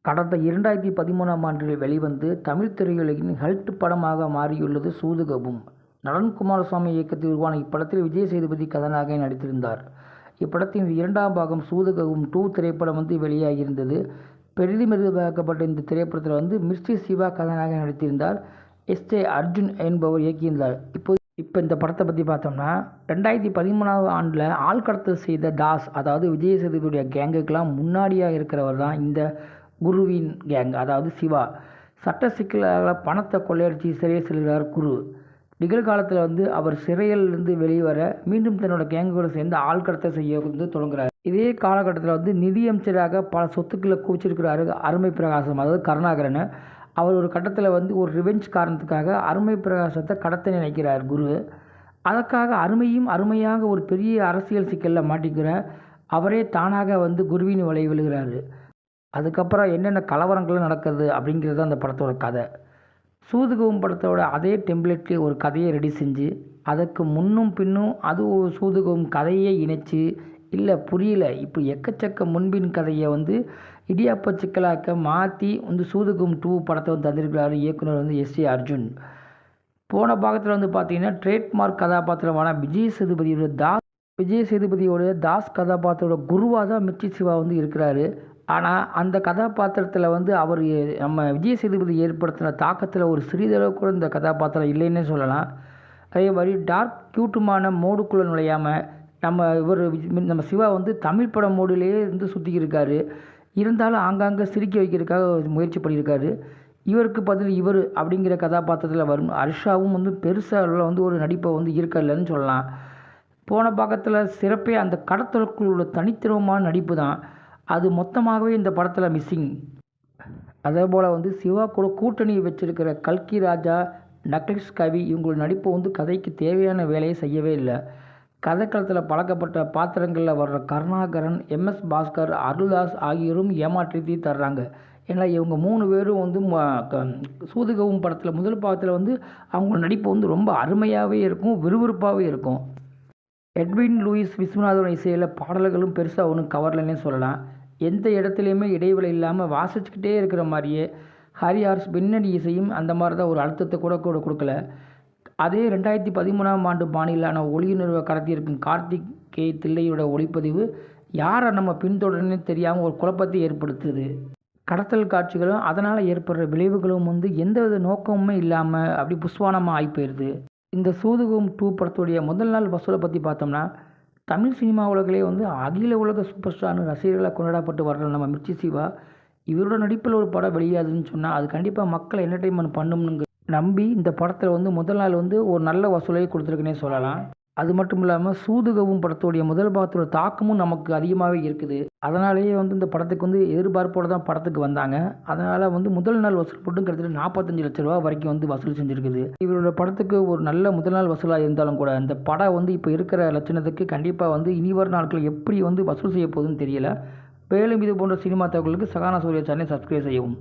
கடந்த 2013ஆம் ஆண்டில் வெளிவந்து தமிழ் திரையுலகின் கல்ட் படமாக மாறியுள்ளது சூதுகவும். நலன் குமாரசுவாமி இயக்கத்தில் உருவான இப்படத்தில் விஜய் சேதுபதி கதாநாயகனாக நடித்திருந்தார். இப்படத்தின் இரண்டாம் பாகம் சூதுகவும் 2 திரைப்படம் வெளியாகியிருந்தது. பெரிதும் எதிர்பார்க்கப்பட்ட இந்த திரைப்படத்தில் மிர்ச்சி சிவா கதாநாயகனாக நடித்திருந்தார். எஸ். அர்ஜுன் என்பவர் இயக்கியிருந்தார். இப்போ இந்த படத்தை பற்றி பார்த்தோம்னா 2013ஆம் ஆண்டில் ஆள்கடத்தல் செய்த தாஸ், அதாவது விஜய் சேதுபதியுடைய கேங்குக்கெல்லாம் முன்னாடியாக இருக்கிறவர் தான் இந்த குருவின் கேங், அதாவது சிவா. சட்ட சிக்கலால் பணத்தை கொள்ளையடிச்சு சிறையில் செல்கிறார் குரு. நிகழ்காலத்தில் அவர் சிறையிலிருந்து வெளிவர மீண்டும் தன்னோட கேங்கோடு சேர்ந்து ஆள்கடத்தல் செய்ய தொடங்குறார். இதே காலகட்டத்தில் நிதியமைச்சராக பல சொத்துக்களை குவிச்சிருக்கிறாரு அருமை பிரகாசம், அதாவது கருணாகரன். அவர் ஒரு கட்டத்தில் ஒரு ரிவெஞ்ச் காரணத்துக்காக அருமை பிரகாசத்தை கடத்த நினைக்கிறார் குரு. அதற்காக அருமையாக ஒரு பெரிய அரசியல் சிக்கலில் மாட்டிக்கிற அவரே தானாக குருவின் வலை விழுகிறாரு. அதுக்கப்புறம் என்னென்ன கலவரங்கள் நடக்குது அப்படிங்கிறது அந்த படத்தோட கதை. சூதுகவும் படத்தோட அதே டெம்ப்ளேட்லேயே ஒரு கதையை ரெடி செஞ்சு அதுக்கு முன்னும் பின்னும் அது ஒரு சூதுகவும் கதையை இணைச்சி இல்லை புரியல இப்போ எக்கச்சக்க முன்பின் கதையை இடியாப்ப சிக்கலாக்க மாற்றி சூதுகவும் 2 படத்தை தந்திருக்கிறாரு இயக்குனர் எஸ். அர்ஜுன். போன பாகத்தில் பார்த்தீங்கன்னா ட்ரேட்மார்க் கதாபாத்திரமான விஜய் சேதுபதியோட தாஸ் கதாபாத்திரோட குருவாக தான் மிர்ச்சி சிவா இருக்கிறாரு. ஆனால் அந்த கதாபாத்திரத்தில் அவர் நம்ம விஜய் சேதுபதி ஏற்படுத்தின தாக்கத்தில் ஒரு சிறிதளவு கூட இந்த கதாபாத்திரம் இல்லைன்னே சொல்லலாம். அதே மாதிரி டார்க் க்யூட்டுமான மோடுக்குள்ளே நுழையாமல் நம்ம சிவா தமிழ் பட மோடிலேயே சுற்றிக்கிருக்காரு. இருந்தாலும் ஆங்காங்கே சிரிக்க வைக்கிறதுக்காக முயற்சி பண்ணியிருக்காரு. இவருக்கு பதில் இவர் அப்படிங்கிற கதாபாத்திரத்தில் வரும் ஹர்ஷாவும் பெருசாக ஒரு நடிப்பை இருக்கலன்னு சொல்லலாம். போன பாகத்தில் சிறப்பே அந்த கடத்தலுக்குள் உள்ள தனித்திறமான நடிப்பு தான். அது மொத்தமாகவே இந்த படத்தில் மிஸ்ஸிங். அதே போல் சிவா கூட கூட்டணி வச்சிருக்கிற கல்கி ராஜா, நக்லிஸ் கவி இவங்களோட நடிப்பு கதைக்கு தேவையான வேலையை செய்யவே இல்லை. கதைக்களத்தில் பழக்கப்பட்ட பாத்திரங்களில் வர்ற கருணாகரன், எம்.எஸ். பாஸ்கர், அருள்தாஸ் ஆகியோரும் ஏமாற்றி தர்றாங்க. ஏன்னா இவங்க 3 பேரும் சூதுகவும் படத்தில் முதல் பாகத்தில் அவங்க நடிப்பு ரொம்ப அருமையாகவே இருக்கும், விறுவிறுப்பாகவே இருக்கும். எட்வின் லூயிஸ் விஸ்வநாதன் இசையில் பாடல்களும் பெருசாக ஒன்றும் கவர்லன்னே சொல்லலாம். எந்த இடத்துலையுமே இடைவெளி இல்லாமல் வாசிச்சுக்கிட்டே இருக்கிற மாதிரியே ஹரிஹார்ஸ் பின்னணி இசையும் அந்த மாதிரி தான் ஒரு அழுத்தத்தை கூட கொடுக்கல. அதே 2013ஆம் ஆண்டு பாணியிலான ஒளியுணர்வை கடத்தியிருக்கும் கார்த்திகே தில்லையோட ஒளிப்பதிவு யாரை நம்ம பின்தொடர்னே தெரியாமல் ஒரு குழப்பத்தை ஏற்படுத்துது. கடத்தல் காட்சிகளும் அதனால் ஏற்படுற விளைவுகளும் எந்தவித நோக்கமுமே இல்லாமல் அப்படி புஸ்வானமாக ஆகி போயிடுது. இந்த சூதுகவும் 2 படத்துடைய முதல் நாள் வசூலை பற்றி பார்த்தோம்னா தமிழ் சினிமா உலகிலே அகில உலக சூப்பர் ஸ்டார்னு ரசிகர்களாக கொண்டாடப்பட்டு வர்ற நம்ம மிர்ச்சி சிவா இவரோட நடிப்பில் ஒரு படம் வெளியாதுன்னு சொன்னால் அது கண்டிப்பாக மக்களை என்டர்டெயின்மெண்ட் பண்ணணும்னு நம்பி இந்த படத்தில் முதல் நாள் ஒரு நல்ல வசூலை கொடுத்துருக்குன்னே சொல்லலாம். அது மட்டும் இல்லாமல் சூதுகவும் படத்துடைய முதல் பாகத்தோட தாக்கமும் நமக்கு அதிகமாகவே இருக்குது. அதனாலேயே இந்த படத்துக்கு எதிர்பார்ப்போடு தான் படத்துக்கு வந்தாங்க. அதனால் முதல் நாள் வசூல் மட்டும் கிட்டத்தட்ட 45 லட்ச ரூபா வரைக்கும் வசூல் செஞ்சுருக்குது. இவரோட படத்துக்கு ஒரு நல்ல முதல் நாள் வசூலாக இருந்தாலும் கூட இந்த படம் இப்போ இருக்கிற லட்சணத்துக்கு கண்டிப்பாக இனி வரும் நாட்கள் எப்படி வசூல் செய்ய போகுதுன்னு தெரியல. மேலும் இது போன்ற சினிமா தகவல்களுக்கு சகானா சூர்யா சேனலை சப்ஸ்கிரைப் செய்யவும்.